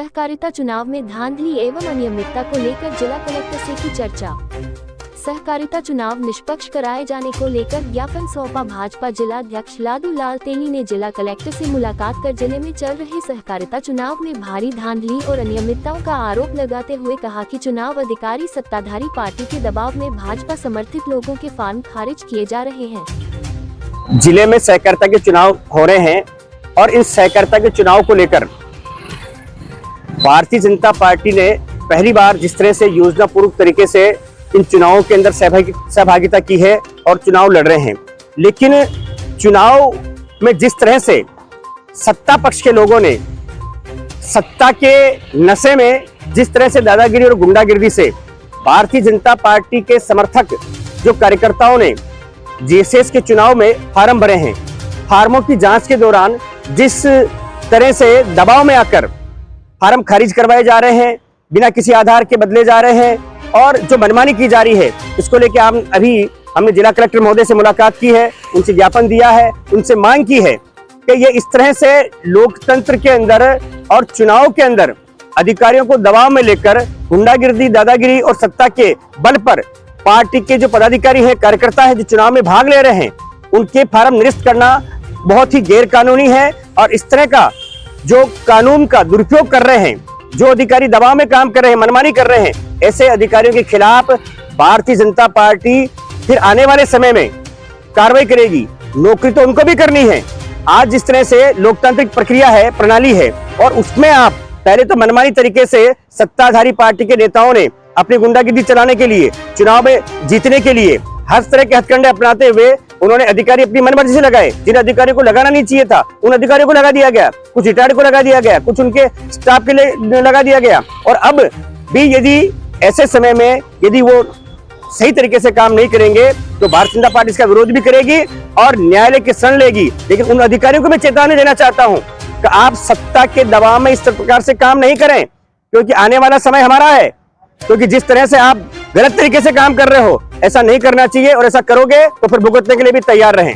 सहकारिता चुनाव में धांधली एवं अनियमितता को लेकर जिला कलेक्टर से की चर्चा। सहकारिता चुनाव निष्पक्ष कराए जाने को लेकर ज्ञापन सौंपा। भाजपा जिला अध्यक्ष लादू लाल तेली ने जिला कलेक्टर से मुलाकात कर जिले में चल रहे सहकारिता चुनाव में भारी धांधली और अनियमितताओं का आरोप लगाते हुए कहा कि चुनाव अधिकारी सत्ताधारी पार्टी के दबाव में भाजपा समर्थित लोगों के फॉर्म खारिज किए जा रहे हैं। जिले में सहकारिता के चुनाव हो रहे हैं और इस सहकारिता के चुनाव को लेकर भारतीय जनता पार्टी ने पहली बार जिस तरह से योजना पूर्वक तरीके से इन चुनावों के अंदर सहभागिता की है और चुनाव लड़ रहे हैं, लेकिन चुनाव में जिस तरह से सत्ता पक्ष के लोगों ने सत्ता के नशे में जिस तरह से दादागिरी और गुंडागिरी से भारतीय जनता पार्टी के समर्थक जो कार्यकर्ताओं ने जीएसएस के चुनाव में फार्म भरे हैं, फार्मों की जांच के दौरान जिस तरह से दबाव में आकर फार्म खारिज करवाए जा रहे हैं, बिना किसी आधार के बदले जा रहे हैं और जो मनमानी की जा रही है, इसको लेकर हमने जिला कलेक्टर महोदय से मुलाकात की है, उनसे ज्ञापन दिया है, उनसे मांग की है कि ये इस तरह से लोकतंत्र के अंदर और चुनाव के अंदर अधिकारियों को दबाव में लेकर गुंडागिरी, दादागिरी और सत्ता के बल पर पार्टी के जो पदाधिकारी हैं, कार्यकर्ता हैं, जो चुनाव में भाग ले रहे हैं, उनके फार्म निरस्त करना बहुत ही गैर कानूनी है। और इस तरह का जो कानून का दुरुपयोग कर रहे हैं, जो अधिकारी दबाव में काम कर रहे हैं, मनमानी कर रहे हैं, ऐसे अधिकारियों के खिलाफ भारतीय जनता पार्टी फिर आने वाले समय में कार्रवाई करेगी। नौकरी तो उनको भी करनी है। आज जिस तरह से लोकतांत्रिक प्रक्रिया है, प्रणाली है, और उसमें आप पहले तो मनमानी तरीके से सत्ताधारी पार्टी के नेताओं ने अपनी गुंडागिरी चलाने के लिए, चुनाव में जीतने के लिए हर तरह के हथकंडे अपनाते हुए उन्होंने अधिकारी अपनी मनमर्जी से लगाए। जिन अधिकारियों को लगाना नहीं चाहिए था, उन अधिकारियों को लगा दिया गया, कुछ रिटायर्ड को लगा दिया गया, कुछ उनके स्टाफ के लिए लगा दिया गया। और अब भी यदि ऐसे समय में यदि वो सही तरीके से काम नहीं करेंगे तो भारतीय जनता पार्टी इसका विरोध भी करेगी और न्यायालय की शरण लेगी। लेकिन उन अधिकारियों को मैं चेतावनी देना चाहता हूं कि आप सत्ता के दबाव में इस प्रकार से काम नहीं करें, क्योंकि आने वाला समय हमारा है। क्योंकि जिस तरह से आप गलत तरीके से काम कर रहे हो, ऐसा नहीं करना चाहिए, और ऐसा करोगे तो फिर भुगतने के लिए भी तैयार रहें।